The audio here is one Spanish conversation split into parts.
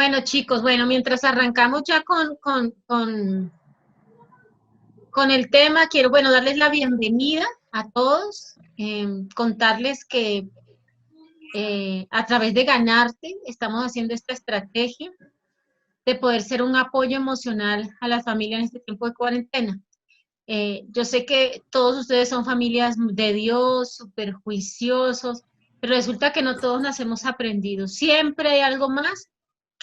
Bueno, chicos, bueno, mientras arrancamos ya con el tema, quiero, bueno, darles la bienvenida a todos, contarles que a través de Ganarte estamos haciendo esta estrategia de poder ser un apoyo emocional a las familias en este tiempo de cuarentena. Yo sé que todos ustedes son familias de Dios, súper juiciosos, pero resulta que no todos nacemos aprendidos. Siempre hay algo más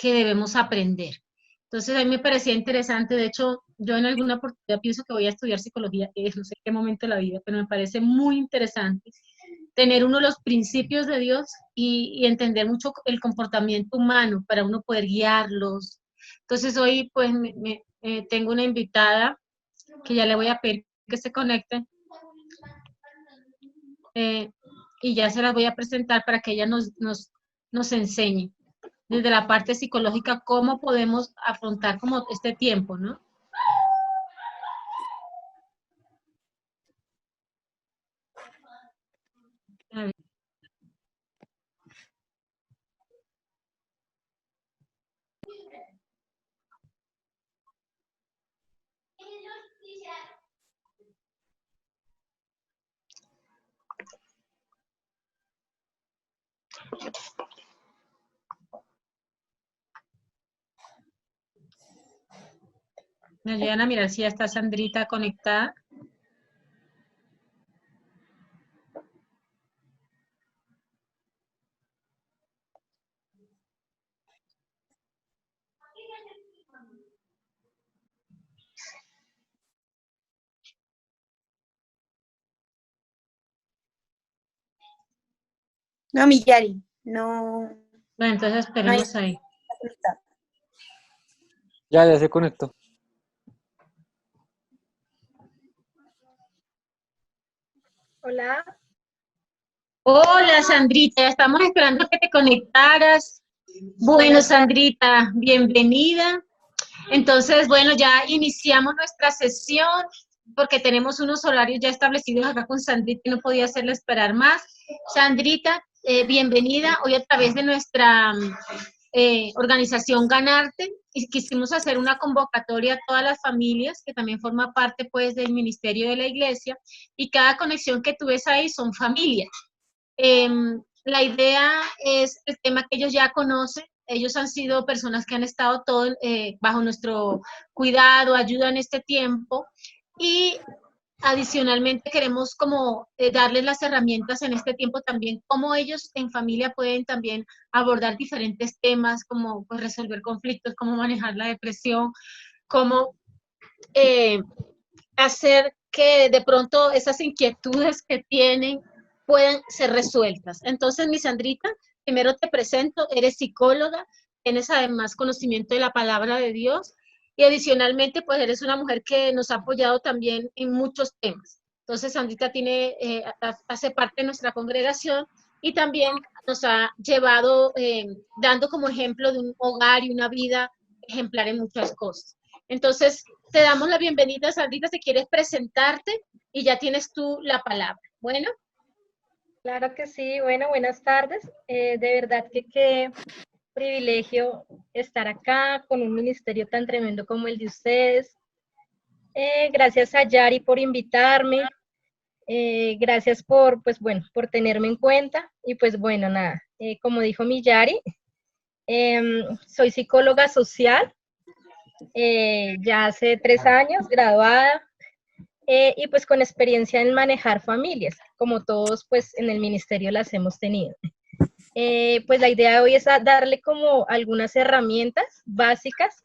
que debemos aprender. Entonces, a mí me parecía interesante. De hecho, yo en alguna oportunidad pienso que voy a estudiar psicología, no sé qué momento de la vida, pero me parece muy interesante tener uno de los principios de Dios y entender mucho el comportamiento humano para uno poder guiarlos. Entonces, hoy pues tengo una invitada que ya le voy a pedir que se conecte eh, y ya se las voy a presentar para que ella nos enseñe desde la parte psicológica cómo podemos afrontar como este tiempo, ¿no? A ver. Me ayudan a mirar si ya está Sandrita conectada. No, Millari, no. Bueno, entonces esperemos ahí. Ya se conectó. Hola. Hola, Sandrita, ya estamos esperando que te conectaras. Bueno, Sandrita, bienvenida. Entonces, bueno, ya iniciamos nuestra sesión porque tenemos unos horarios ya establecidos acá con Sandrita y no podía hacerla esperar más. Sandrita, bienvenida hoy a través de nuestra organización Ganarte, y quisimos hacer una convocatoria a todas las familias que también forma parte pues del ministerio de la iglesia, y cada conexión que tú ves ahí son familias. La idea es el tema que ellos ya conocen. Ellos han sido personas que han estado todo bajo nuestro cuidado, ayuda en este tiempo, y adicionalmente queremos como darles las herramientas en este tiempo también, cómo ellos en familia pueden también abordar diferentes temas, como pues, resolver conflictos, cómo manejar la depresión, cómo eh, hacer que de pronto esas inquietudes que tienen puedan ser resueltas. Entonces, mi Sandrita, primero te presento, eres psicóloga, tienes además conocimiento de la palabra de Dios, y adicionalmente, pues eres una mujer que nos ha apoyado también en muchos temas. Entonces, Sandrita hace parte de nuestra congregación y también nos ha llevado dando como ejemplo de un hogar y una vida ejemplar en muchas cosas. Entonces, te damos la bienvenida, Sandrita, si quieres presentarte y ya tienes tú la palabra. Bueno. Claro que sí, bueno, buenas tardes. De verdad que qué privilegio estar acá con un ministerio tan tremendo como el de ustedes. Gracias a Yari por invitarme. Gracias por, pues bueno, por tenerme en cuenta. Y pues bueno, nada, como dijo mi Yari, soy psicóloga social, ya hace 3 años, graduada, y pues con experiencia en manejar familias, como todos pues en el ministerio las hemos tenido. Pues la idea de hoy es darle como algunas herramientas básicas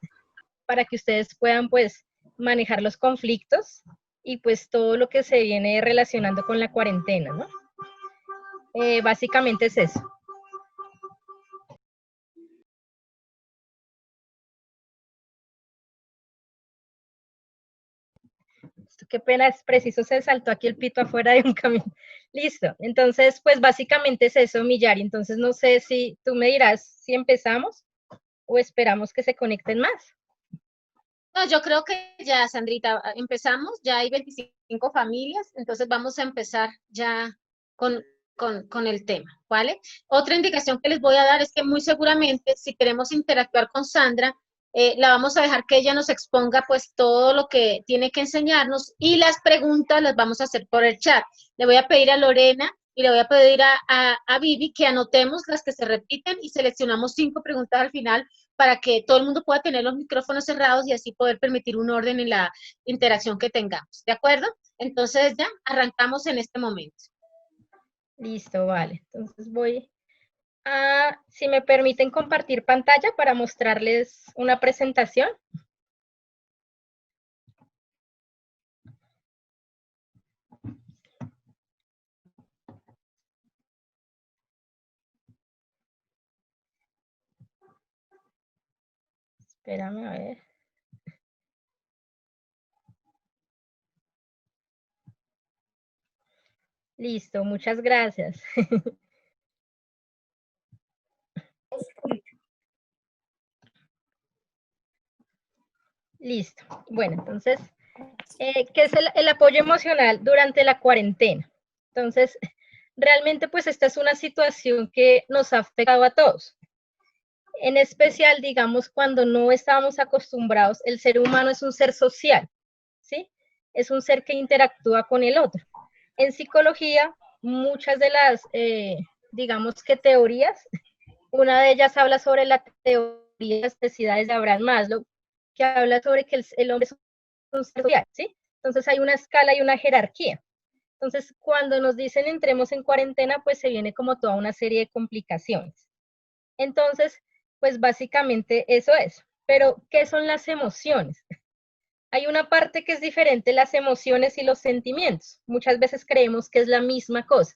para que ustedes puedan pues manejar los conflictos y pues todo lo que se viene relacionando con la cuarentena, ¿no? Básicamente es eso. Qué pena, es preciso, se saltó aquí el pito afuera de un camión. Listo, entonces pues básicamente es eso, Millari. Entonces no sé si tú me dirás si empezamos o esperamos que se conecten más. No, yo creo que ya, Sandrita, empezamos, ya hay 25 familias, entonces vamos a empezar ya con con el tema, ¿vale? Otra indicación que les voy a dar es que muy seguramente si queremos interactuar con Sandra, la vamos a dejar que ella nos exponga pues todo lo que tiene que enseñarnos y las preguntas las vamos a hacer por el chat. Le voy a pedir a Lorena y le voy a pedir a Vivi que anotemos las que se repiten y seleccionamos 5 preguntas al final para que todo el mundo pueda tener los micrófonos cerrados y así poder permitir un orden en la interacción que tengamos, ¿de acuerdo? Entonces ya arrancamos en este momento. Listo, vale. Entonces voy a, si me permiten compartir pantalla para mostrarles una presentación. Espérame a ver. Listo, muchas gracias. Listo. Bueno, entonces, ¿qué es el apoyo emocional durante la cuarentena? Entonces, realmente pues esta es una situación que nos ha afectado a todos. En especial, digamos, cuando no estábamos acostumbrados, el ser humano es un ser social, ¿sí? Es un ser que interactúa con el otro. En psicología, muchas de las, digamos que teorías, una de ellas habla sobre la teoría de las necesidades de Abraham Maslow, que habla sobre que el hombre es un ser social, ¿sí? Entonces hay una escala y una jerarquía. Entonces, cuando nos dicen entremos en cuarentena, pues se viene como toda una serie de complicaciones. Entonces, pues básicamente eso es. Pero, ¿qué son las emociones? Hay una parte que es diferente, las emociones y los sentimientos. Muchas veces creemos que es la misma cosa,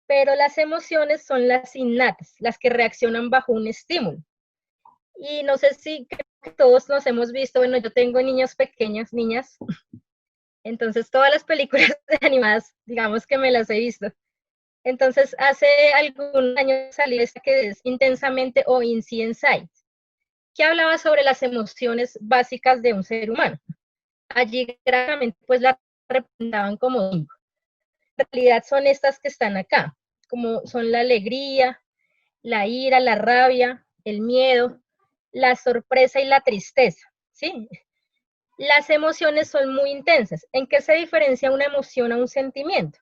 pero las emociones son las innatas, las que reaccionan bajo un estímulo. Y no sé si todos nos hemos visto, bueno, yo tengo niñas pequeñas, niñas, entonces todas las películas animadas, digamos que me las he visto. Entonces, hace algún año salió esta que es Intensamente o In Sight, que hablaba sobre las emociones básicas de un ser humano. Allí gráficamente pues la representaban como 5. En realidad son estas que están acá, como son la alegría, la ira, la rabia, el miedo, la sorpresa y la tristeza, ¿sí? Las emociones son muy intensas. ¿En qué se diferencia una emoción a un sentimiento?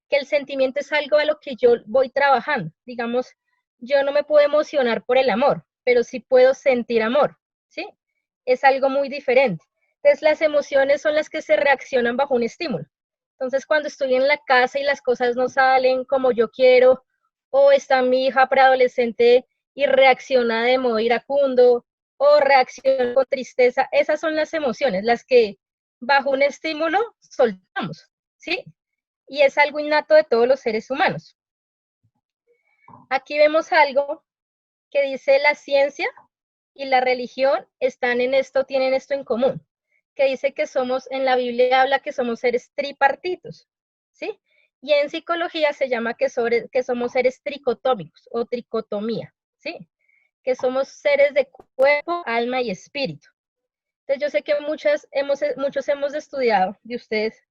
Que el sentimiento es algo a lo que yo voy trabajando. Digamos, yo no me puedo emocionar por el amor, pero sí puedo sentir amor, ¿sí? Es algo muy diferente. Entonces, las emociones son las que se reaccionan bajo un estímulo. Entonces, cuando estoy en la casa y las cosas no salen como yo quiero, o está mi hija preadolescente y reacciona de modo iracundo, o reacciona con tristeza, esas son las emociones, las que bajo un estímulo soltamos, ¿sí? Y es algo innato de todos los seres humanos. Aquí vemos algo que dice la ciencia y la religión están en esto, tienen esto en común, que dice que somos, en la Biblia habla que somos seres tripartitos, ¿sí? Y en psicología se llama que somos seres tricotómicos o tricotomía, ¿sí? Que somos seres de cuerpo, alma y espíritu. Entonces yo sé que muchos hemos estudiado de ustedes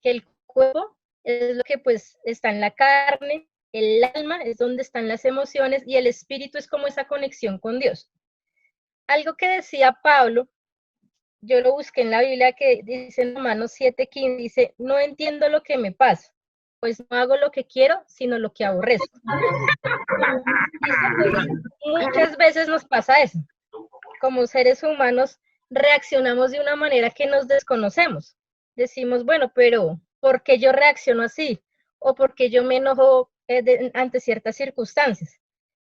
que el cuerpo es lo que pues está en la carne, el alma es donde están las emociones y el espíritu es como esa conexión con Dios. Algo que decía Pablo, yo lo busqué en la Biblia que dice en Romanos 7:15, dice, no entiendo lo que me pasa, pues no hago lo que quiero, sino lo que aborrezco. Muchas veces nos pasa eso. Como seres humanos reaccionamos de una manera que nos desconocemos. Decimos, bueno, pero ¿por qué yo reacciono así? ¿O por qué yo me enojo ante ciertas circunstancias?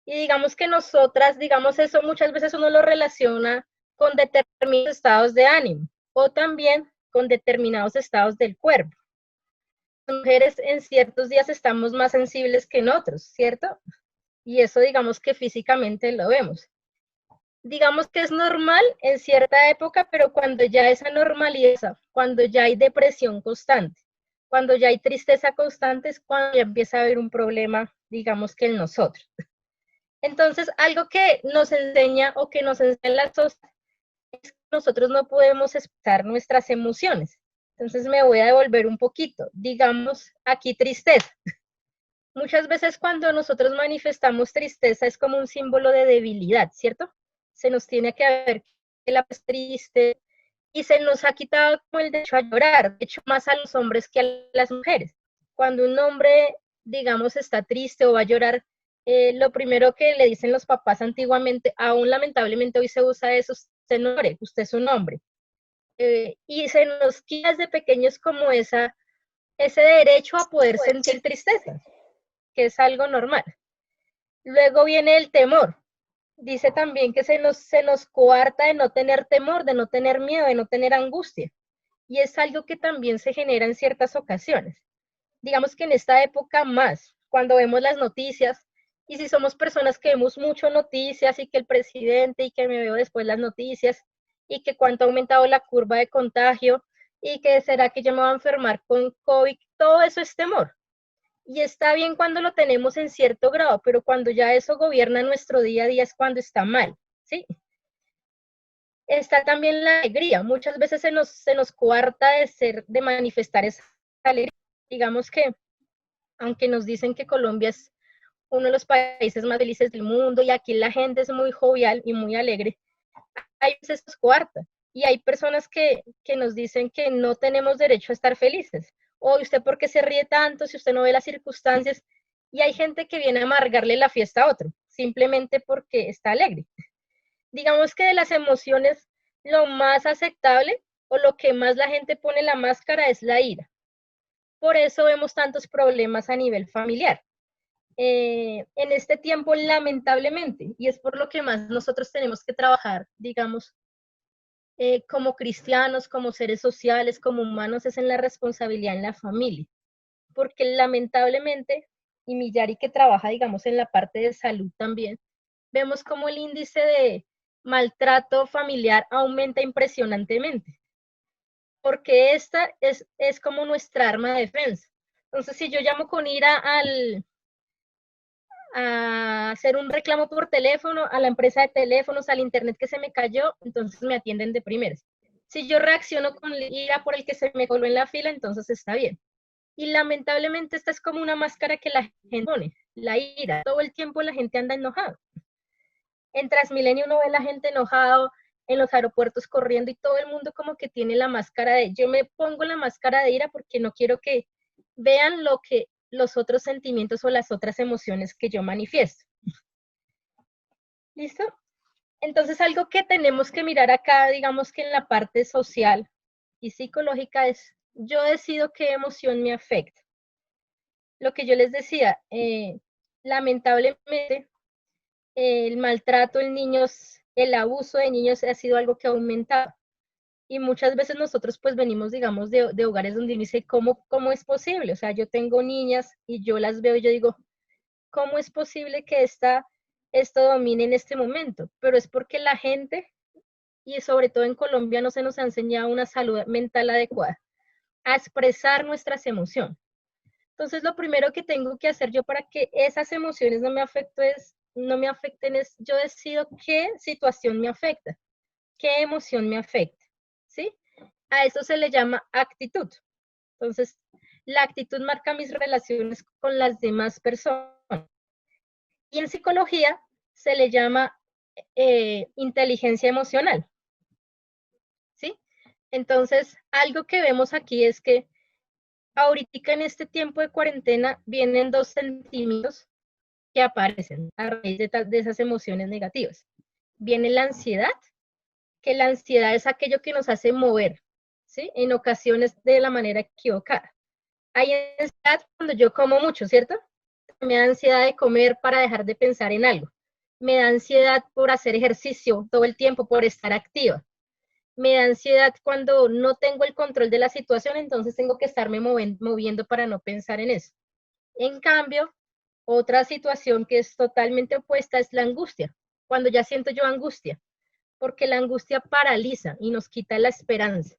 Y digamos que nosotras, digamos eso, muchas veces uno lo relaciona con determinados estados de ánimo o también con determinados estados del cuerpo. Las mujeres en ciertos días estamos más sensibles que en otros, ¿cierto? Y eso digamos que físicamente lo vemos. Digamos que es normal en cierta época, pero cuando ya esa normalidad, cuando ya hay depresión constante, cuando ya hay tristeza constante, es cuando ya empieza a haber un problema, digamos que en nosotros. Entonces, algo que nos enseña o que nos enseña la sociedad es que nosotros no podemos expresar nuestras emociones. Entonces, me voy a devolver un poquito. Digamos, aquí tristeza. Muchas veces cuando nosotros manifestamos tristeza es como un símbolo de debilidad, ¿cierto? Se nos tiene que ver que la es triste y se nos ha quitado como el derecho a llorar, de hecho más a los hombres que a las mujeres. Cuando un hombre, digamos, está triste o va a llorar, lo primero que le dicen los papás antiguamente, aún lamentablemente hoy se usa eso, usted no llore, usted es un hombre. Y se nos quita desde pequeños como ese derecho a poder sentir tristeza, que es algo normal. Luego viene el temor. Dice también que se nos coarta de no tener temor, de no tener miedo, de no tener angustia. Y es algo que también se genera en ciertas ocasiones. Digamos que en esta época más, cuando vemos las noticias, y si somos personas que vemos mucho noticias y que el presidente y que me veo después las noticias y que cuánto ha aumentado la curva de contagio y que será que yo me voy a enfermar con COVID, todo eso es temor. Y está bien cuando lo tenemos en cierto grado, pero cuando ya eso gobierna nuestro día a día es cuando está mal, ¿sí? Está también la alegría. Muchas veces se nos coarta de manifestar esa alegría. Digamos que, aunque nos dicen que Colombia es uno de los países más felices del mundo y aquí la gente es muy jovial y muy alegre, hay veces nos coarta. Y hay personas que nos dicen que no tenemos derecho a estar felices. O usted por qué se ríe tanto si usted no ve las circunstancias. Y hay gente que viene a amargarle la fiesta a otro, simplemente porque está alegre. Digamos que de las emociones, lo más aceptable o lo que más la gente pone la máscara es la ira. Por eso vemos tantos problemas a nivel familiar. En este tiempo, lamentablemente, y es por lo que más nosotros tenemos que trabajar, digamos, como cristianos, como seres sociales, como humanos, es en la responsabilidad en la familia. Porque lamentablemente, y Millari que trabaja, digamos, en la parte de salud también, vemos como el índice de maltrato familiar aumenta impresionantemente. Porque esta es como nuestra arma de defensa. Entonces, si yo llamo con ira a hacer un reclamo por teléfono a la empresa de teléfonos, al internet que se me cayó, entonces me atienden de primeras. Si yo reacciono con ira por el que se me coló en la fila, entonces está bien. Y lamentablemente esta es como una máscara que la gente pone, la ira. Todo el tiempo la gente anda enojada. En Transmilenio uno ve la gente enojado, en los aeropuertos corriendo y todo el mundo como que tiene la máscara de, yo me pongo la máscara de ira porque no quiero que vean lo que los otros sentimientos o las otras emociones que yo manifiesto. ¿Listo? Entonces algo que tenemos que mirar acá, digamos que en la parte social y psicológica es, yo decido qué emoción me afecta. Lo que yo les decía, lamentablemente el maltrato en niños, el abuso de niños ha sido algo que ha aumentado. Y muchas veces nosotros pues venimos, digamos, de hogares donde uno dice, ¿cómo es posible? O sea, yo tengo niñas y yo las veo y yo digo, ¿cómo es posible que esto domine en este momento? Pero es porque la gente, y sobre todo en Colombia, no se nos ha enseñado una salud mental adecuada, a expresar nuestras emociones. Entonces, lo primero que tengo que hacer yo para que esas emociones no me afecten es, yo decido qué situación me afecta, qué emoción me afecta, ¿sí? A eso se le llama actitud. Entonces, la actitud marca mis relaciones con las demás personas. Y en psicología se le llama inteligencia emocional, ¿sí? Entonces, algo que vemos aquí es que ahorita en este tiempo de cuarentena vienen dos sentimientos que aparecen a raíz de esas emociones negativas. Viene la ansiedad, que la ansiedad es aquello que nos hace mover, ¿sí? En ocasiones de la manera equivocada. Hay ansiedad cuando yo como mucho, ¿cierto? Me da ansiedad de comer para dejar de pensar en algo. Me da ansiedad por hacer ejercicio todo el tiempo, por estar activa. Me da ansiedad cuando no tengo el control de la situación, entonces tengo que estarme moviendo para no pensar en eso. En cambio, otra situación que es totalmente opuesta es la angustia. Cuando ya siento yo angustia, porque la angustia paraliza y nos quita la esperanza.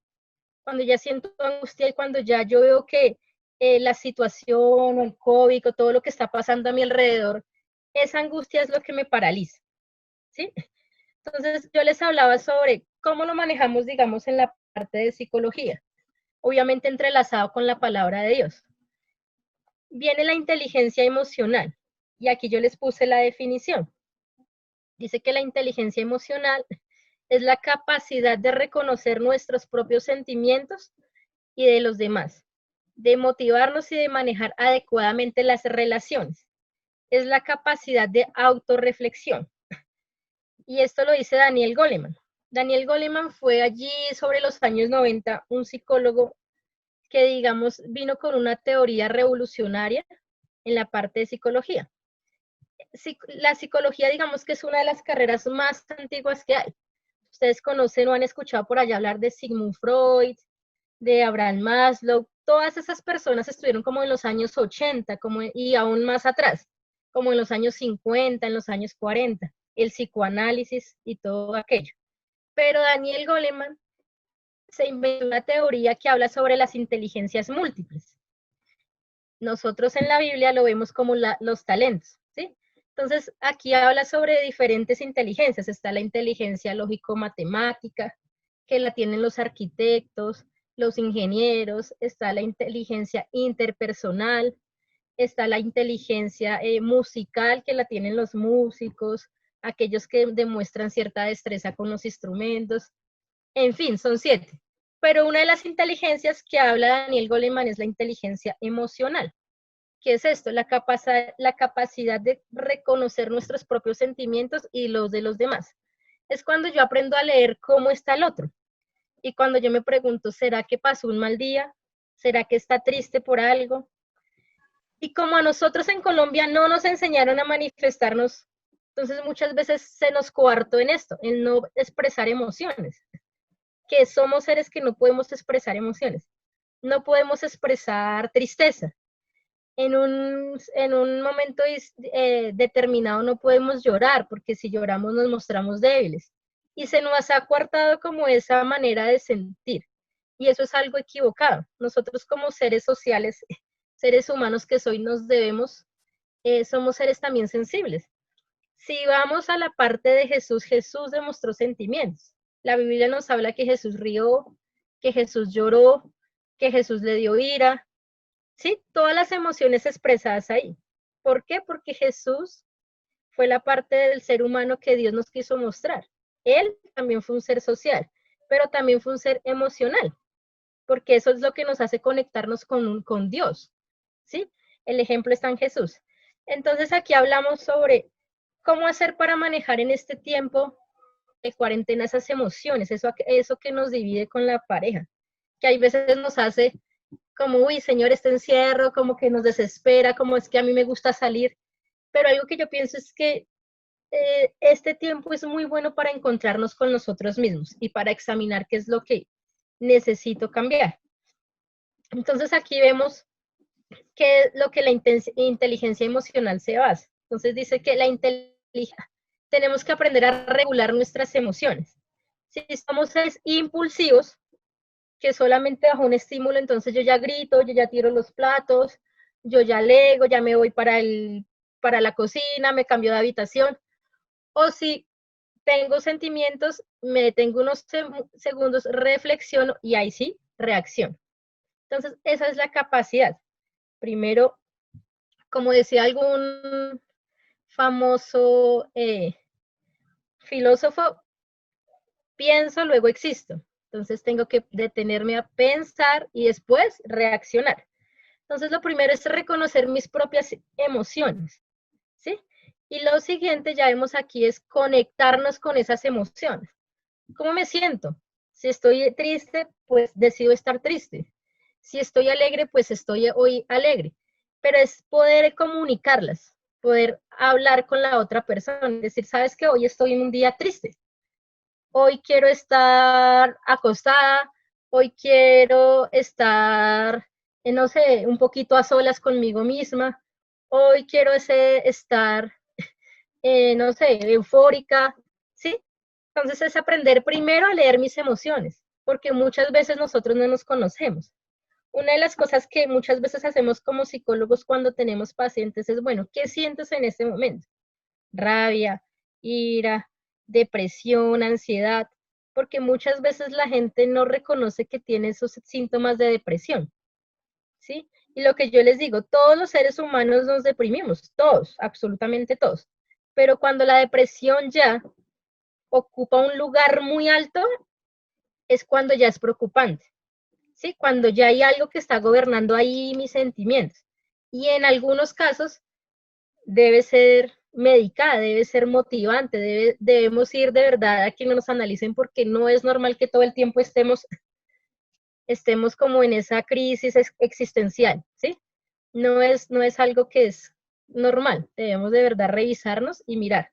Cuando ya siento angustia y cuando ya yo veo que la situación o el COVID o todo lo que está pasando a mi alrededor, esa angustia es lo que me paraliza, ¿sí? Entonces yo les hablaba sobre cómo lo manejamos, digamos, en la parte de psicología, obviamente entrelazado con la palabra de Dios. viene la inteligencia emocional. Y aquí yo les puse la definición. Dice que la inteligencia emocional es la capacidad de reconocer nuestros propios sentimientos y de los demás, de motivarnos y de manejar adecuadamente las relaciones. Es la capacidad de autorreflexión. Y esto lo dice Daniel Goleman. Daniel Goleman fue allí sobre los años 90 un psicólogo que, digamos, vino con una teoría revolucionaria en la parte de psicología. La psicología, digamos que es una de las carreras más antiguas que hay. Ustedes conocen o han escuchado por allá hablar de Sigmund Freud, de Abraham Maslow. Todas esas personas estuvieron como en los años 80 y aún más atrás, como en los años 50, en los años 40, el psicoanálisis y todo aquello. Pero Daniel Goleman se inventó una teoría que habla sobre las inteligencias múltiples. Nosotros en la Biblia lo vemos como los talentos, ¿sí? Entonces, aquí habla sobre diferentes inteligencias. Está la inteligencia lógico-matemática, que la tienen los arquitectos, los ingenieros. Está la inteligencia interpersonal. Está la inteligencia musical, que la tienen los músicos, aquellos que demuestran cierta destreza con los instrumentos. En fin, son 7. Pero una de las inteligencias que habla Daniel Goleman es la inteligencia emocional. ¿Qué es esto? La capacidad de reconocer nuestros propios sentimientos y los de los demás. Es cuando yo aprendo a leer cómo está el otro. Y cuando yo me pregunto, ¿será que pasó un mal día? ¿Será que está triste por algo? Y como a nosotros en Colombia no nos enseñaron a manifestarnos, entonces muchas veces se nos coartó en esto, en no expresar emociones. Que somos seres que no podemos expresar emociones. No podemos expresar tristeza. En un momento determinado no podemos llorar, porque si lloramos nos mostramos débiles. Y se nos ha coartado como esa manera de sentir. Y eso es algo equivocado. Nosotros como seres sociales, seres humanos que nos debemos, somos seres también sensibles. Si vamos a la parte de Jesús, Jesús demostró sentimientos. La Biblia nos habla que Jesús rió, que Jesús lloró, que Jesús le dio ira. Sí, todas las emociones expresadas ahí. ¿Por qué? Porque Jesús fue la parte del ser humano que Dios nos quiso mostrar. Él también fue un ser social, pero también fue un ser emocional, porque eso es lo que nos hace conectarnos con Dios. ¿Sí? El ejemplo está en Jesús. Entonces aquí hablamos sobre cómo hacer para manejar en este tiempo de cuarentena esas emociones, eso que nos divide con la pareja, que hay veces nos hace como, uy, señor, este encierro, como que nos desespera, como es que a mí me gusta salir, pero algo que yo pienso es que este tiempo es muy bueno para encontrarnos con nosotros mismos y para examinar qué es lo que necesito cambiar. Entonces aquí vemos que es lo que la inteligencia emocional se basa. Entonces dice que tenemos que aprender a regular nuestras emociones. Si somos impulsivos, que solamente bajo un estímulo, entonces yo ya grito, yo ya tiro los platos, yo ya lego, ya me voy para la cocina, me cambio de habitación. O si tengo sentimientos, me detengo unos segundos, reflexiono y ahí sí, reacciono. Entonces, esa es la capacidad. Primero, como decía algún famoso filósofo, pienso, luego existo. Entonces tengo que detenerme a pensar y después reaccionar. Entonces lo primero es reconocer mis propias emociones, ¿sí? Y lo siguiente, ya vemos aquí, es conectarnos con esas emociones. ¿Cómo me siento? Si estoy triste, pues decido estar triste. Si estoy alegre, pues estoy hoy alegre. Pero es poder comunicarlas, poder hablar con la otra persona, decir, ¿sabes qué? Hoy estoy en un día triste. Hoy quiero estar acostada, hoy quiero estar, no sé, un poquito a solas conmigo misma, hoy quiero estar, no sé, eufórica, ¿sí? Entonces es aprender primero a leer mis emociones, porque muchas veces nosotros no nos conocemos. Una de las cosas que muchas veces hacemos como psicólogos cuando tenemos pacientes es, bueno, ¿qué sientes en este momento? Rabia, ira, depresión, ansiedad, porque muchas veces la gente no reconoce que tiene esos síntomas de depresión. ¿sí? Y lo que yo les digo, todos los seres humanos nos deprimimos, todos, absolutamente todos. Pero cuando la depresión ya ocupa un lugar muy alto, es cuando ya es preocupante, ¿sí? Cuando ya hay algo que está gobernando ahí mis sentimientos. Y en algunos casos debe ser medicada, debe ser motivante, debemos ir de verdad a que nos analicen porque no es normal que todo el tiempo estemos como en esa crisis existencial, ¿sí? No es algo que es normal, debemos de verdad revisarnos y mirar.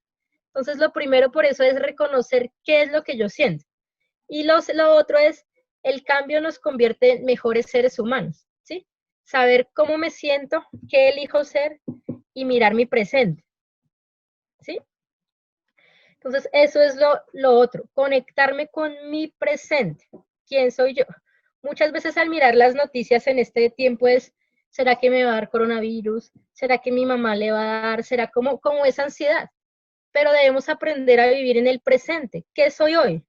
Entonces, lo primero por eso es reconocer qué es lo que yo siento. Y lo otro es, el cambio nos convierte en mejores seres humanos, ¿sí? Saber cómo me siento, qué elijo ser y mirar mi presente, ¿sí? Entonces, eso es lo otro, conectarme con mi presente. ¿Quién soy yo? Muchas veces al mirar las noticias en este tiempo es, ¿será que me va a dar coronavirus? ¿Será que mi mamá le va a dar? ¿Será como esa ansiedad? Pero debemos aprender a vivir en el presente. ¿Qué soy hoy?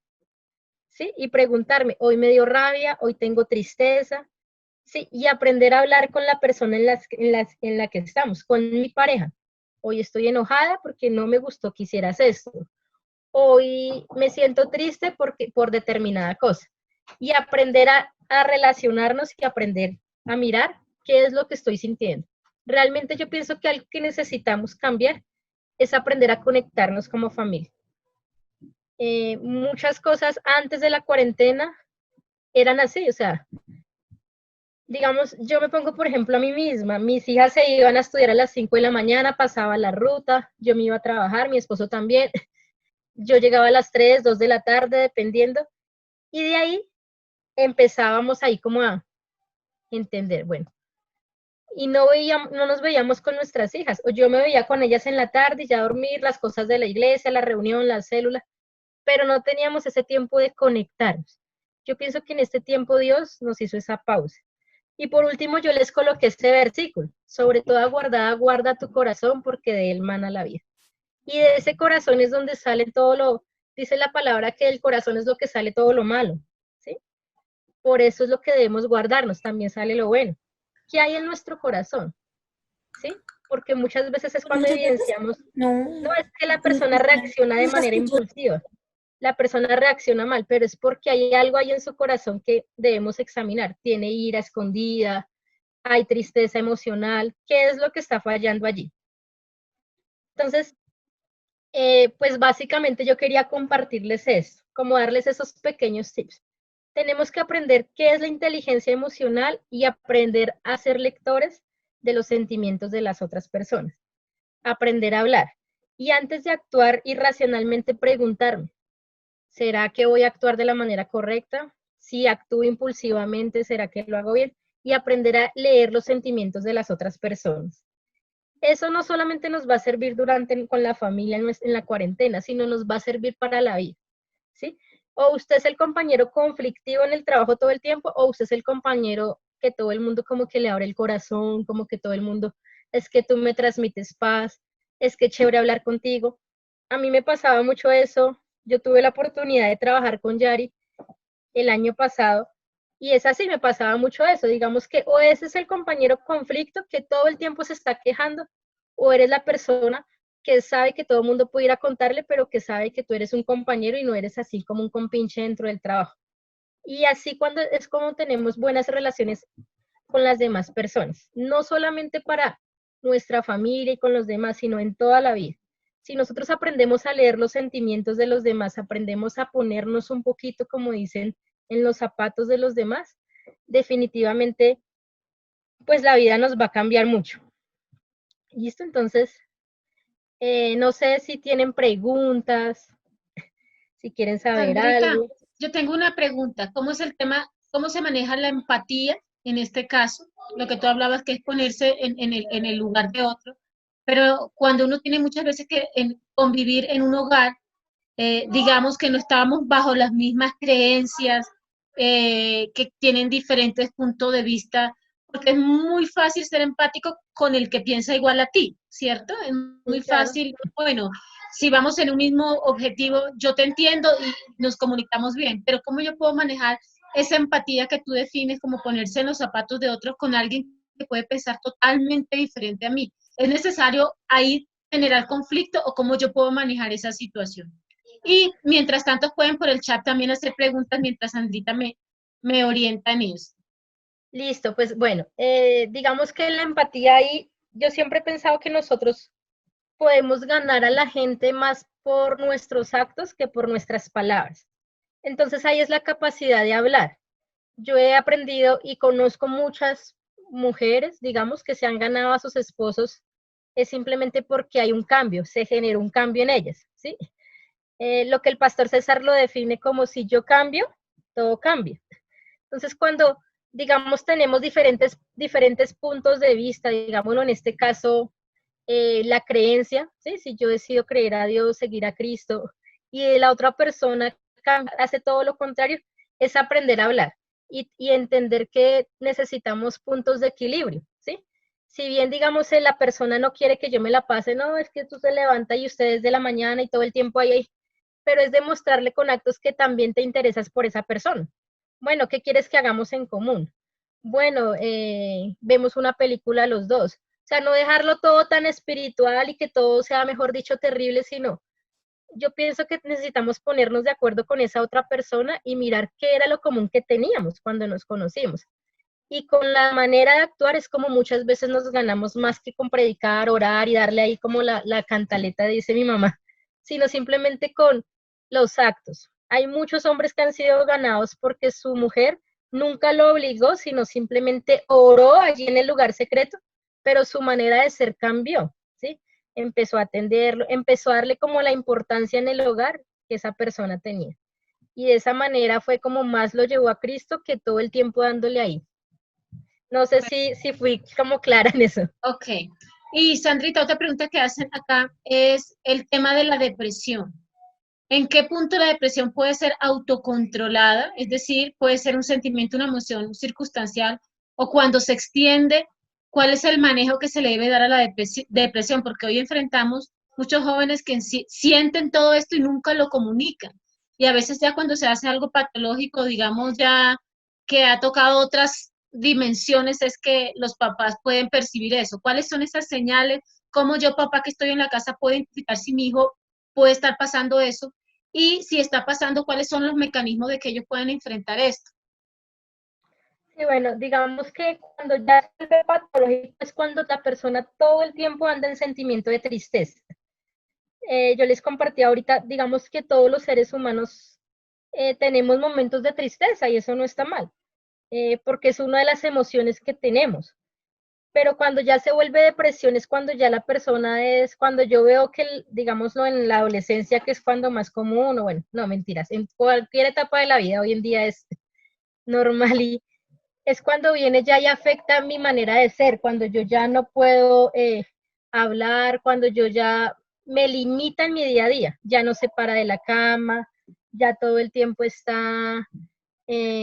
¿Sí? Y preguntarme, hoy me dio rabia, hoy tengo tristeza, ¿sí? Y aprender a hablar con la persona en la que estamos, con mi pareja. Hoy estoy enojada porque no me gustó que hicieras esto. Hoy me siento triste por determinada cosa. Y aprender a relacionarnos y aprender a mirar qué es lo que estoy sintiendo. Realmente yo pienso que algo que necesitamos cambiar es aprender a conectarnos como familia. Muchas cosas antes de la cuarentena eran así, o sea, digamos, yo me pongo, por ejemplo, a mí misma, mis hijas se iban a estudiar a las 5 de la mañana, pasaba la ruta, yo me iba a trabajar, mi esposo también, yo llegaba a las 3, 2 de la tarde, dependiendo, y de ahí empezábamos ahí como a entender, bueno, y no nos veíamos con nuestras hijas, o yo me veía con ellas en la tarde, ya a dormir, las cosas de la iglesia, la reunión, la célula, pero no teníamos ese tiempo de conectarnos. Yo pienso que en este tiempo Dios nos hizo esa pausa. Y por último yo les coloqué este versículo, sobre toda guardada, guarda tu corazón porque de él mana la vida. Y de ese corazón es donde sale todo dice la palabra que del corazón es lo que sale todo lo malo, ¿sí? Por eso es lo que debemos guardarnos, también sale lo bueno. ¿Qué hay en nuestro corazón? ¿Sí? Porque muchas veces es cuando evidenciamos, no es que la persona reacciona de manera impulsiva, la persona reacciona mal, pero es porque hay algo ahí en su corazón que debemos examinar. Tiene ira escondida, hay tristeza emocional, ¿qué es lo que está fallando allí? Entonces, pues básicamente yo quería compartirles esto, como darles esos pequeños tips. Tenemos que aprender qué es la inteligencia emocional y aprender a ser lectores de los sentimientos de las otras personas. Aprender a hablar. Y antes de actuar irracionalmente, preguntarme, ¿será que voy a actuar de la manera correcta? Si actúo impulsivamente, ¿será que lo hago bien? Y aprender a leer los sentimientos de las otras personas. Eso no solamente nos va a servir con la familia en la cuarentena, sino nos va a servir para la vida, ¿sí? O usted es el compañero conflictivo en el trabajo todo el tiempo, o usted es el compañero que todo el mundo como que le abre el corazón, como que todo el mundo, es que tú me transmites paz, es que chévere hablar contigo. A mí me pasaba mucho eso. Yo tuve la oportunidad de trabajar con Yari el año pasado y es así, me pasaba mucho eso. Digamos que o ese es el compañero conflicto que todo el tiempo se está quejando, o eres la persona que sabe que todo el mundo puede ir a contarle, pero que sabe que tú eres un compañero y no eres así como un compinche dentro del trabajo. Y así cuando es como tenemos buenas relaciones con las demás personas, no solamente para nuestra familia y con los demás, sino en toda la vida. Si nosotros aprendemos a leer los sentimientos de los demás, aprendemos a ponernos un poquito, como dicen, en los zapatos de los demás, definitivamente, pues la vida nos va a cambiar mucho. ¿Listo? Entonces, no sé si tienen preguntas, si quieren saber Sandrita, algo. yo tengo una pregunta. ¿Cómo es el tema, cómo se maneja la empatía en este caso? Lo que tú hablabas que es ponerse en el lugar de otro, pero cuando uno tiene muchas veces que convivir en un hogar, digamos que no estábamos bajo las mismas creencias, que tienen diferentes puntos de vista, porque es muy fácil ser empático con el que piensa igual a ti, ¿cierto? Es muy Claro. fácil, bueno, si vamos en un mismo objetivo, yo te entiendo y nos comunicamos bien, pero ¿cómo yo puedo manejar esa empatía que tú defines como ponerse en los zapatos de otros con alguien que puede pensar totalmente diferente a mí. ¿Es necesario ahí generar conflicto o cómo yo puedo manejar esa situación? Y mientras tanto pueden por el chat también hacer preguntas mientras Sandrita me orienta en eso. Listo, pues bueno, digamos que la empatía ahí, yo siempre he pensado que nosotros podemos ganar a la gente más por nuestros actos que por nuestras palabras. Entonces ahí es la capacidad de hablar. Yo he aprendido y conozco muchas mujeres, digamos, que se han ganado a sus esposos, es simplemente porque hay un cambio, se generó un cambio en ellas, ¿sí? Lo que el pastor César lo define como si yo cambio, todo cambia. Entonces, cuando, digamos, tenemos diferentes puntos de vista, digámoslo en este caso, la creencia, ¿sí? Si yo decido creer a Dios, seguir a Cristo, y la otra persona hace todo lo contrario, es aprender a hablar y entender que necesitamos puntos de equilibrio, ¿sí? Si bien, digamos, la persona no quiere que yo me la pase, no, es que tú se levanta y ustedes de la mañana y todo el tiempo ahí, pero es demostrarle con actos que también te interesas por esa persona. Bueno, ¿qué quieres que hagamos en común? Bueno, vemos una película los dos. O sea, no dejarlo todo tan espiritual y que todo sea, mejor dicho, terrible, sino yo pienso que necesitamos ponernos de acuerdo con esa otra persona y mirar qué era lo común que teníamos cuando nos conocimos. Y con la manera de actuar es como muchas veces nos ganamos más que con predicar, orar y darle ahí como la cantaleta, dice mi mamá, sino simplemente con los actos. Hay muchos hombres que han sido ganados porque su mujer nunca lo obligó, sino simplemente oró allí en el lugar secreto, pero su manera de ser cambió, ¿sí? Empezó a atenderlo, empezó a darle como la importancia en el hogar que esa persona tenía. Y de esa manera fue como más lo llevó a Cristo que todo el tiempo dándole ahí. No sé si fui como clara en eso. Ok. Y Sandrita, otra pregunta que hacen acá es el tema de la depresión. ¿En qué punto la depresión puede ser autocontrolada? Es decir, puede ser un sentimiento, una emoción circunstancial, o cuando se extiende, ¿cuál es el manejo que se le debe dar a la depresión? Porque hoy enfrentamos muchos jóvenes que sienten todo esto y nunca lo comunican. Y a veces ya cuando se hace algo patológico, digamos ya que ha tocado otras dimensiones, es que los papás pueden percibir eso. ¿Cuáles son esas señales? ¿Cómo yo, papá, que estoy en la casa, puedo identificar si mi hijo puede estar pasando eso? Y si está pasando, ¿cuáles son los mecanismos de que ellos pueden enfrentar esto? Sí, bueno, digamos que cuando ya se ve patológico es cuando la persona todo el tiempo anda en sentimiento de tristeza. Yo les compartí ahorita, digamos que todos los seres humanos tenemos momentos de tristeza y eso no está mal, porque es una de las emociones que tenemos. Pero cuando ya se vuelve depresión es cuando ya la persona es, cuando yo veo que, digámoslo, en la adolescencia, que es cuando más común, o bueno, no, mentiras, en cualquier etapa de la vida hoy en día es normal y es cuando viene ya y afecta mi manera de ser, cuando yo ya no puedo hablar, cuando yo ya me limita en mi día a día, ya no se para de la cama, ya todo el tiempo está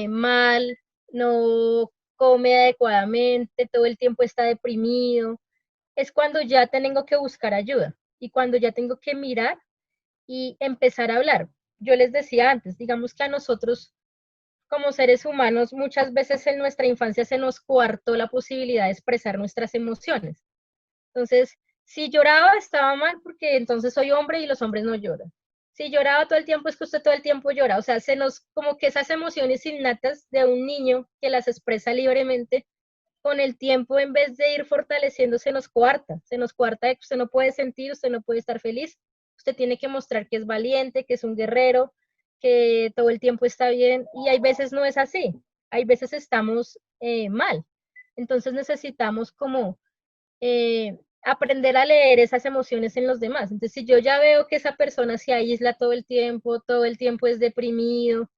mal, no come adecuadamente, todo el tiempo está deprimido, es cuando ya tengo que buscar ayuda y cuando ya tengo que mirar y empezar a hablar. Yo les decía antes, digamos que a nosotros como seres humanos muchas veces en nuestra infancia se nos coartó la posibilidad de expresar nuestras emociones. Entonces, si lloraba estaba mal porque entonces soy hombre y los hombres no lloran. Si lloraba todo el tiempo es que usted todo el tiempo llora. O sea, se nos, como que esas emociones innatas de un niño que las expresa libremente, con el tiempo en vez de ir fortaleciendo se nos coarta de que usted no puede sentir, usted no puede estar feliz, usted tiene que mostrar que es valiente, que es un guerrero, que todo el tiempo está bien y hay veces no es así, hay veces estamos mal. Entonces necesitamos como aprender a leer esas emociones en los demás. Entonces, si yo ya veo que esa persona se aísla todo el tiempo es deprimido,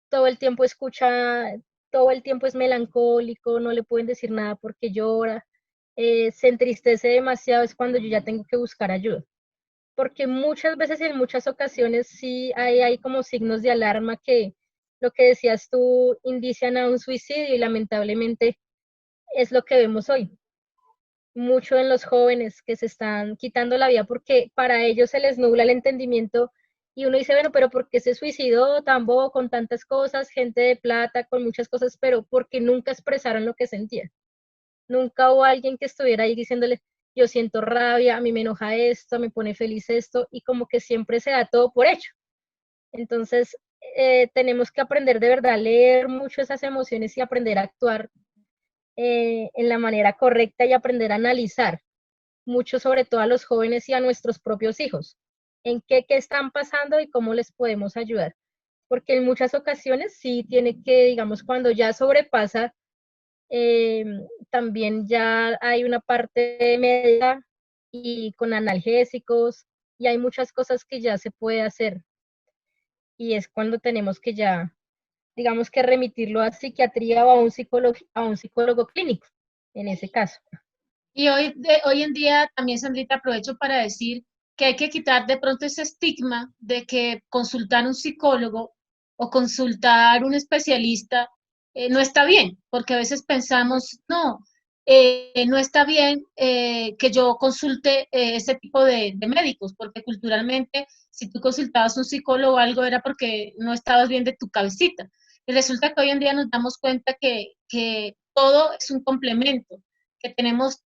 todo el tiempo escucha, todo el tiempo es melancólico, no le pueden decir nada porque llora, se entristece demasiado, es cuando yo ya tengo que buscar ayuda. Porque muchas veces, en muchas ocasiones, sí hay como signos de alarma que lo que decías tú indician a un suicidio y lamentablemente es lo que vemos hoy mucho en los jóvenes que se están quitando la vida porque para ellos se les nubla el entendimiento y uno dice, bueno, pero ¿por qué se suicidó tan bobo con tantas cosas, gente de plata, con muchas cosas, pero porque nunca expresaron lo que sentían? Nunca hubo alguien que estuviera ahí diciéndole, yo siento rabia, a mí me enoja esto, me pone feliz esto, y como que siempre se da todo por hecho. Entonces, tenemos que aprender de verdad a leer mucho esas emociones y aprender a actuar en la manera correcta y aprender a analizar mucho, sobre todo a los jóvenes y a nuestros propios hijos, en qué están pasando y cómo les podemos ayudar. Porque en muchas ocasiones sí tiene que, digamos, cuando ya sobrepasa, eh, también ya hay una parte médica y con analgésicos, y hay muchas cosas que ya se puede hacer, y es cuando tenemos que ya, digamos, que remitirlo a psiquiatría o a un psicólogo clínico, en ese caso. Y hoy en día también, Sandrita, aprovecho para decir que hay que quitar de pronto ese estigma de que consultar un psicólogo o consultar un especialista no está bien, porque a veces pensamos, no, no está bien que yo consulte ese tipo de médicos, porque culturalmente, si tú consultabas a un psicólogo o algo era porque no estabas bien de tu cabecita. Y resulta que hoy en día nos damos cuenta que todo es un complemento, que tenemos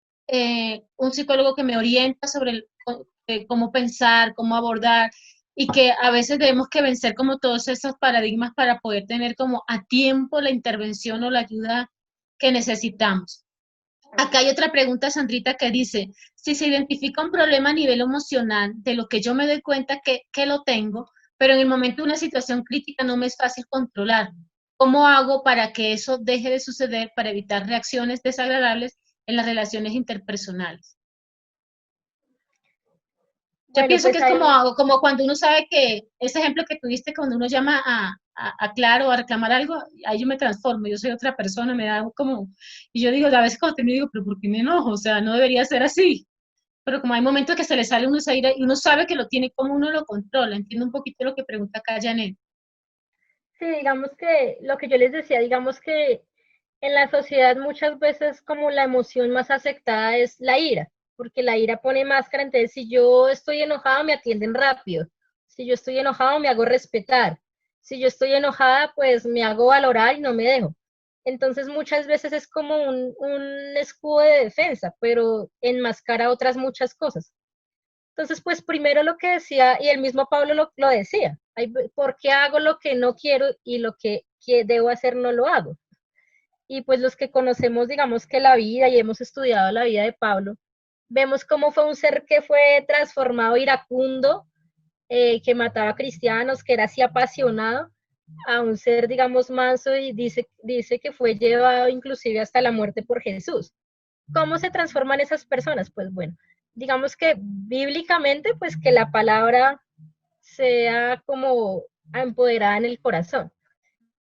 un psicólogo que me orienta sobre cómo pensar, cómo abordar, y que a veces debemos que vencer como todos esos paradigmas para poder tener como a tiempo la intervención o la ayuda que necesitamos. Acá hay otra pregunta, Sandrita, que dice, si se identifica un problema a nivel emocional, de lo que yo me doy cuenta que lo tengo, pero en el momento de una situación crítica no me es fácil controlar, ¿cómo hago para que eso deje de suceder, para evitar reacciones desagradables en las relaciones interpersonales? Yo Bueno, pienso que pues es como, ahí como cuando uno sabe que ese ejemplo que tuviste, cuando uno llama a Claro a reclamar algo, ahí yo me transformo, yo soy otra persona, me da como, y yo digo, a veces cuando termino digo, pero ¿por qué me enojo? O sea, no debería ser así. Pero como hay momentos que se le sale uno esa ira y uno sabe que lo tiene, ¿cómo uno lo controla? Entiendo un poquito lo que pregunta acá Janet. sí, digamos que lo que yo les decía, digamos que en la sociedad muchas veces como la emoción más aceptada es la ira, porque la ira pone máscara, entonces si yo estoy enojado me atienden rápido, si yo estoy enojado me hago respetar, si yo estoy enojada pues me hago valorar y no me dejo. Entonces muchas veces es como un escudo de defensa, pero enmascara otras muchas cosas. Entonces, pues primero lo que decía, y el mismo Pablo lo decía, ¿por qué hago lo que no quiero y lo que debo hacer no lo hago? Y pues los que conocemos, digamos que la vida y hemos estudiado la vida de Pablo, vemos cómo fue un ser que fue transformado iracundo, que mataba cristianos, que era así apasionado, a un ser, digamos, manso, y dice que fue llevado inclusive hasta la muerte por Jesús. ¿Cómo se transforman esas personas? Pues bueno, digamos que bíblicamente, pues que la palabra sea como empoderada en el corazón,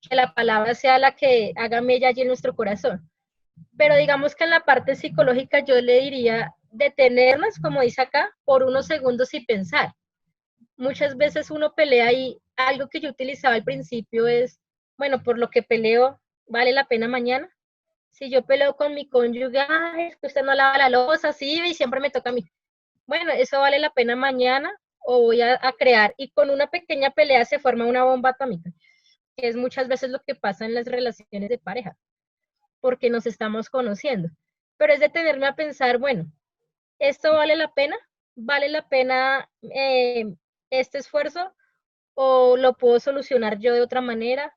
que la palabra sea la que haga mella allí en nuestro corazón. Pero digamos que en la parte psicológica yo le diría detenernos, como dice acá, por unos segundos y pensar. Muchas veces uno pelea y algo que yo utilizaba al principio es, bueno, por lo que peleo, ¿vale la pena mañana? Si yo peleo con mi cónyuge, ay, es que usted no lava la loza, sí, y siempre me toca a mí. Bueno, eso vale la pena mañana o voy a crear. Y con una pequeña pelea se forma una bomba atómica, que es muchas veces lo que pasa en las relaciones de pareja, porque nos estamos conociendo. Pero es detenerme a pensar, bueno, ¿esto vale la pena este esfuerzo? ¿O lo puedo solucionar yo de otra manera?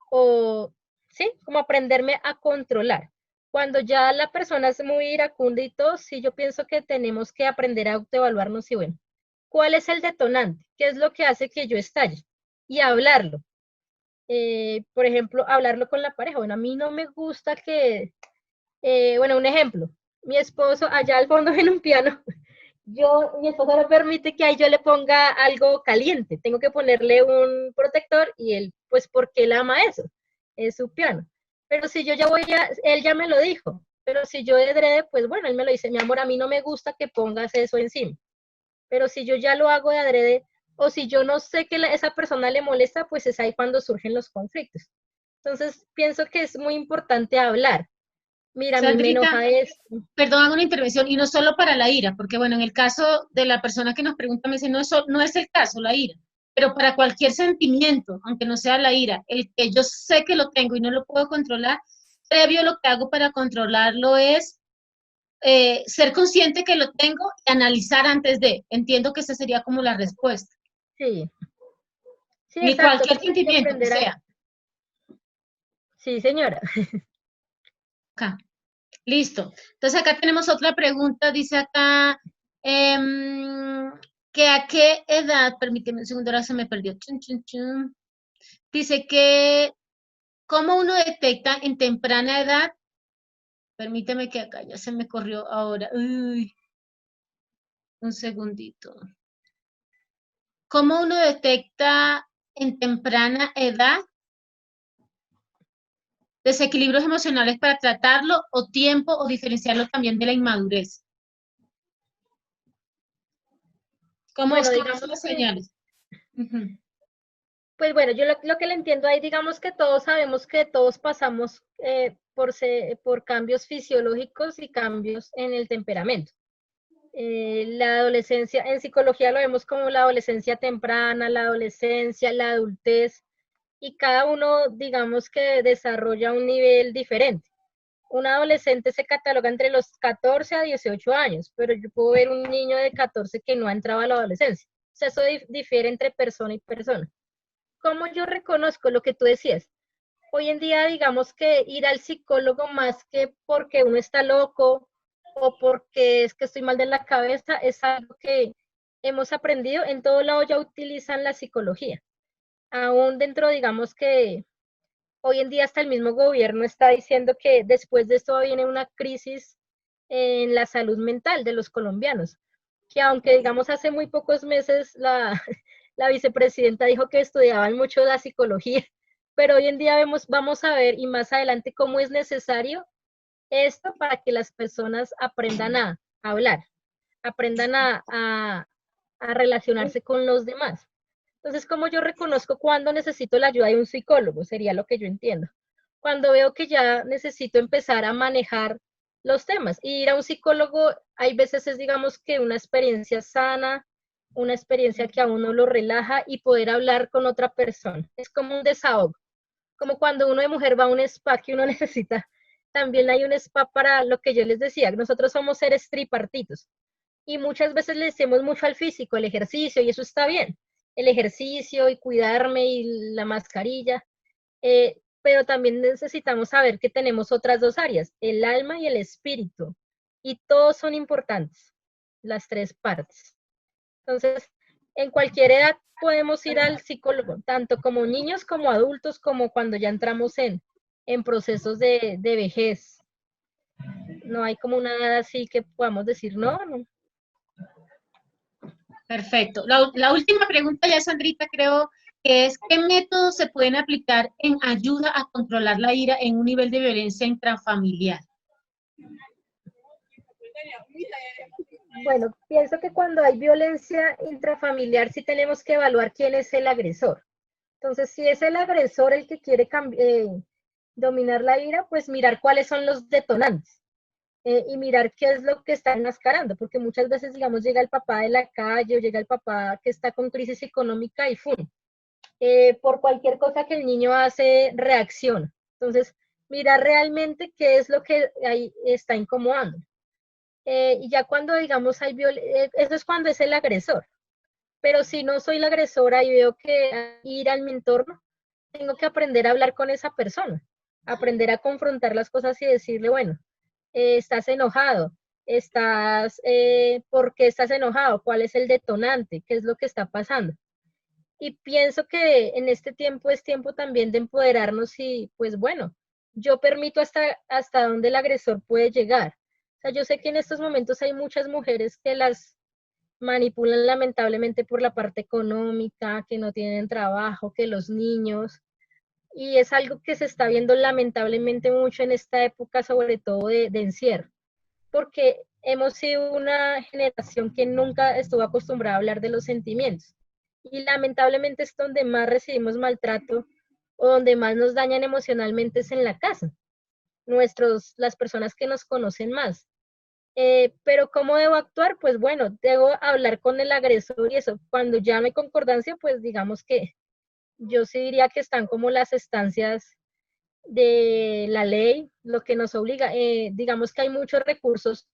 O, sí, como aprenderme a controlar. Cuando ya la persona es muy iracunda y todo, sí, yo pienso que tenemos que aprender a autoevaluarnos y bueno, ¿cuál es el detonante? ¿Qué es lo que hace que yo estalle? Y hablarlo. Por ejemplo, hablarlo con la pareja. Bueno, a mí no me gusta que, bueno, un ejemplo, mi esposo allá al fondo en un piano, mi esposo no permite que ahí yo le ponga algo caliente, tengo que ponerle un protector y él, pues porque él ama eso, es su piano. Pero si yo ya él ya me lo dijo, pero si yo de adrede, pues bueno, él me lo dice, mi amor, a mí no me gusta que pongas eso encima. Pero si yo ya lo hago de adrede, o si yo no sé que esa persona le molesta, pues es ahí cuando surgen los conflictos. Entonces, pienso que es muy importante hablar. Mira, a mí me Sandrita, enoja esto. perdón, hago una intervención, y no solo para la ira, porque bueno, en el caso de la persona que nos pregunta, me dice, no, eso no es el caso, la ira, pero para cualquier sentimiento, aunque no sea la ira, el que yo sé que lo tengo y no lo puedo controlar, previo lo que hago para controlarlo es ser consciente que lo tengo y analizar antes de. Entiendo que esa sería como la respuesta. Sí, sí, Y exacto. cualquier Hay que sentimiento que aprender a... sea. Sí, señora. Acá. Listo. Entonces acá tenemos otra pregunta. Dice acá, que a qué edad, permíteme un segundo, ahora se me perdió. Chun, chun, chun. Dice que, ¿cómo uno detecta en temprana edad? Permíteme que acá ya se me corrió ahora. Uy, un segundito. ¿Cómo uno detecta en temprana edad desequilibrios emocionales para tratarlo o tiempo o diferenciarlo también de la inmadurez? ¿Cómo Bueno, son digamos las que, señales? Ujú. pues bueno, yo lo que le entiendo ahí, digamos que todos sabemos que todos pasamos por cambios fisiológicos y cambios en el temperamento. La adolescencia, en psicología lo vemos como la adolescencia temprana, la adolescencia, la adultez, y cada uno, digamos que desarrolla un nivel diferente. Un adolescente se cataloga entre los 14 a 18 años, pero yo puedo ver un niño de 14 que no ha entrado a la adolescencia. O sea, eso difiere entre persona y persona. ¿Cómo yo reconozco lo que tú decías? Hoy en día, digamos que ir al psicólogo más que porque uno está loco o porque es que estoy mal de la cabeza, es algo que hemos aprendido. En todo lado ya utilizan la psicología. Aún dentro, digamos que hoy en día hasta el mismo gobierno está diciendo que después de esto viene una crisis en la salud mental de los colombianos, que aunque digamos hace muy pocos meses la vicepresidenta dijo que estudiaban mucho la psicología, pero hoy en día vamos a ver y más adelante cómo es necesario esto para que las personas aprendan a hablar, aprendan a relacionarse con los demás. Entonces, ¿cómo yo reconozco cuándo necesito la ayuda de un psicólogo? Sería lo que yo entiendo. Cuando veo que ya necesito empezar a manejar los temas. Y ir a un psicólogo, hay veces es, digamos, que una experiencia sana, una experiencia que a uno lo relaja y poder hablar con otra persona. Es como un desahogo. Como cuando uno de mujer va a un spa que uno necesita. También hay un spa para lo que yo les decía. Nosotros somos seres tripartitos y muchas veces le decimos mucho al físico, el ejercicio, y eso está bien, el ejercicio y cuidarme y la mascarilla, pero también necesitamos saber que tenemos otras dos áreas, el alma y el espíritu, y todos son importantes, las tres partes. Entonces, en cualquier edad podemos ir al psicólogo, tanto como niños como adultos, como cuando ya entramos en procesos de vejez. No hay como una edad así que podamos decir, no, no. Perfecto. La última pregunta ya, Sandrita, creo que es, ¿qué métodos se pueden aplicar en ayuda a controlar la ira en un nivel de violencia intrafamiliar? Bueno, pienso que cuando hay violencia intrafamiliar sí tenemos que evaluar quién es el agresor. Entonces, si es el agresor el que quiere dominar la ira, pues mirar cuáles son los detonantes y mirar qué es lo que está enmascarando, porque muchas veces, digamos, llega el papá de la calle o llega el papá que está con crisis económica y ¡fum! Por cualquier cosa que el niño hace, reacciona. Entonces, mirar realmente qué es lo que ahí está incomodando. Y ya cuando, digamos, eso es cuando es el agresor. Pero si no soy la agresora y veo que hay ira en mi entorno, tengo que aprender a hablar con esa persona, aprender a confrontar las cosas y decirle, bueno, estás enojado, ¿por qué estás enojado? ¿Cuál es el detonante? ¿Qué es lo que está pasando? Y pienso que en este tiempo es tiempo también de empoderarnos y pues bueno, yo permito hasta dónde el agresor puede llegar. O sea, yo sé que en estos momentos hay muchas mujeres que las manipulan lamentablemente por la parte económica, que no tienen trabajo, que los niños, y es algo que se está viendo lamentablemente mucho en esta época, sobre todo de encierro, porque hemos sido una generación que nunca estuvo acostumbrada a hablar de los sentimientos. Y lamentablemente es donde más recibimos maltrato o donde más nos dañan emocionalmente es en la casa, las personas que nos conocen más. Pero ¿cómo debo actuar? Pues bueno, debo hablar con el agresor y eso. Cuando ya no hay concordancia, pues digamos que yo sí diría que están como las estancias de la ley, lo que nos obliga. Digamos que hay muchos recursos.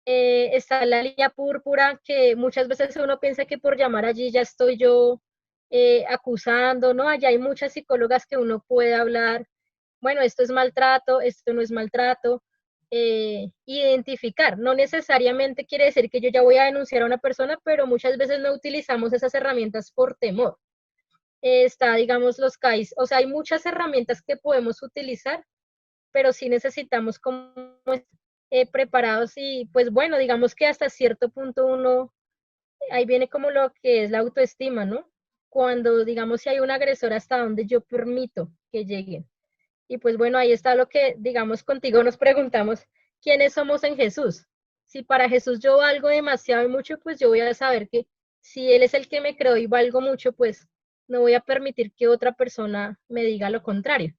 Está la línea púrpura, que muchas veces uno piensa que por llamar allí ya estoy yo acusando, ¿no? Allá hay muchas psicólogas que uno puede hablar, bueno, esto es maltrato, esto no es maltrato, identificar. No necesariamente quiere decir que yo ya voy a denunciar a una persona, pero muchas veces no utilizamos esas herramientas por temor. Está, digamos, los CAIS, o sea, hay muchas herramientas que podemos utilizar, pero sí necesitamos como preparados y pues bueno, digamos que hasta cierto punto uno, ahí viene como lo que es la autoestima, ¿no? Cuando digamos si hay un agresor, hasta donde yo permito que lleguen. Y pues bueno, ahí está lo que digamos contigo nos preguntamos, ¿quiénes somos en Jesús? Si para Jesús yo valgo demasiado y mucho, pues yo voy a saber que si Él es el que me creó y valgo mucho, pues no voy a permitir que otra persona me diga lo contrario.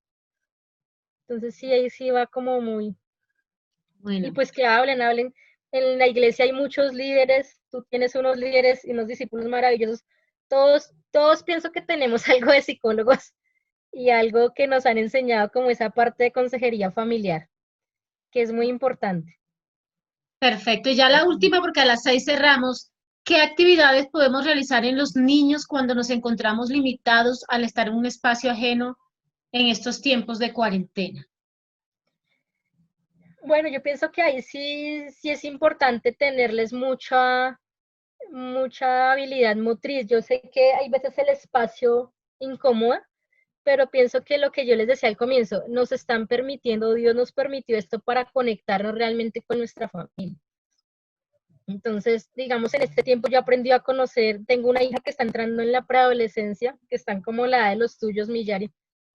Entonces sí, ahí sí va como muy, y Bueno, pues que hablen. En la iglesia hay muchos líderes, tú tienes unos líderes y unos discípulos maravillosos. Todos pienso que tenemos algo de psicólogos y algo que nos han enseñado como esa parte de consejería familiar, que es muy importante. perfecto. Y ya la última, porque a las 6 cerramos. ¿Qué actividades podemos realizar en los niños cuando nos encontramos limitados al estar en un espacio ajeno en estos tiempos de cuarentena? Bueno, yo pienso que ahí sí es importante tenerles mucha habilidad motriz. Yo sé que hay veces el espacio incomoda, pero pienso que lo que yo les decía al comienzo, nos están permitiendo, Dios nos permitió esto para conectarnos realmente con nuestra familia. Entonces, digamos, en este tiempo yo aprendí a conocer, tengo una hija que está entrando en la preadolescencia, que están como la edad de los tuyos, Millari,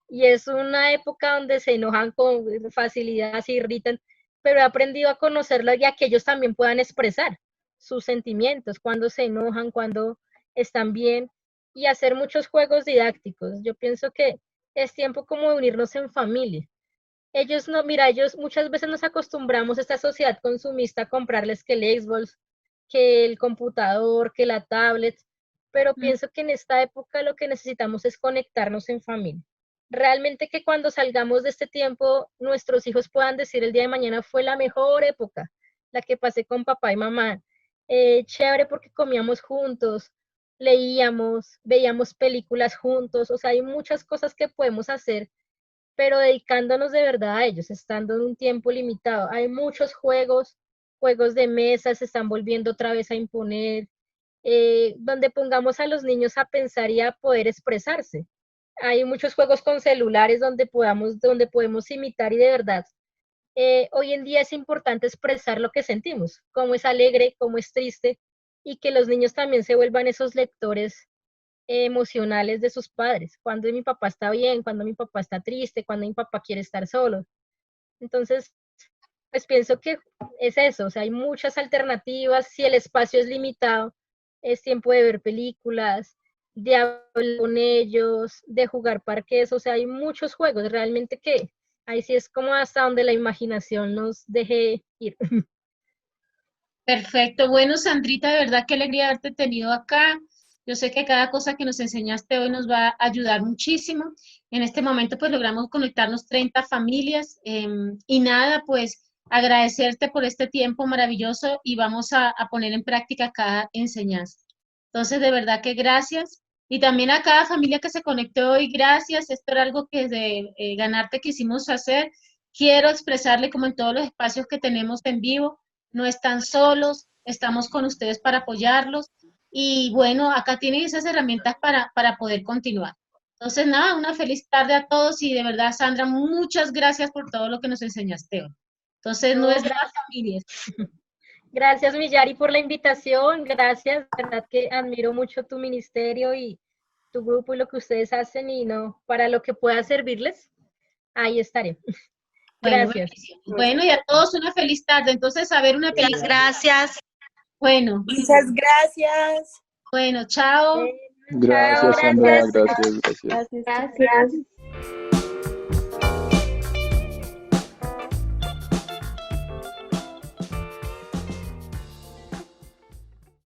y es una época donde se enojan con facilidad, se irritan, pero he aprendido a conocerla y a que ellos también puedan expresar sus sentimientos, cuando se enojan, cuando están bien, y hacer muchos juegos didácticos. Yo pienso que es tiempo como de unirnos en familia. Ellos no, mira, ellos muchas veces nos acostumbramos a esta sociedad consumista a comprarles que el Xbox, que el computador, que la tablet, pero pienso que en esta época lo que necesitamos es conectarnos en familia. Realmente que cuando salgamos de este tiempo, nuestros hijos puedan decir el día de mañana fue la mejor época, la que pasé con papá y mamá. Chévere porque comíamos juntos, leíamos, veíamos películas juntos, o sea, hay muchas cosas que podemos hacer pero dedicándonos de verdad a ellos, estando en un tiempo limitado. Hay muchos juegos de mesa se están volviendo otra vez a imponer, donde pongamos a los niños a pensar y a poder expresarse. Hay muchos juegos con celulares donde podemos imitar y de verdad. Hoy en día es importante expresar lo que sentimos, cómo es alegre, cómo es triste, y que los niños también se vuelvan esos lectores emocionales de sus padres, cuando mi papá está bien, cuando mi papá está triste, cuando mi papá quiere estar solo. Entonces, pues pienso que es eso, o sea, hay muchas alternativas, si el espacio es limitado, es tiempo de ver películas, de hablar con ellos, de jugar parques, o sea, hay muchos juegos, realmente que ahí sí es como hasta donde la imaginación nos deje ir. Perfecto. Bueno, Sandrita, de verdad qué alegría haberte tenido acá. Yo sé que cada cosa que nos enseñaste hoy nos va a ayudar muchísimo. En este momento, pues logramos conectarnos 30 familias y nada, pues agradecerte por este tiempo maravilloso y vamos a poner en práctica cada enseñanza. Entonces, de verdad que gracias. Y también a cada familia que se conectó hoy, gracias. Esto era algo que de Ganarte quisimos hacer. Quiero expresarle como en todos los espacios que tenemos en vivo no están solos, estamos con ustedes para apoyarlos y bueno, acá tienen esas herramientas para poder continuar. Entonces, nada, una feliz tarde a todos y de verdad, Sandra, muchas gracias por todo lo que nos enseñaste hoy. Entonces, No, nuestras familias. gracias, Millari, por la invitación. Gracias, de verdad que admiro mucho tu ministerio y tu grupo y lo que ustedes hacen y no, para lo que pueda servirles, ahí estaré. Bueno, Gracias. bendiciones. Bueno, y a todos una feliz tarde. Entonces, a ver una Muchas película. gracias. Bueno, Muchas gracias. bueno, chao. Chao, Gracias, Sandra, gracias. gracias. Gracias.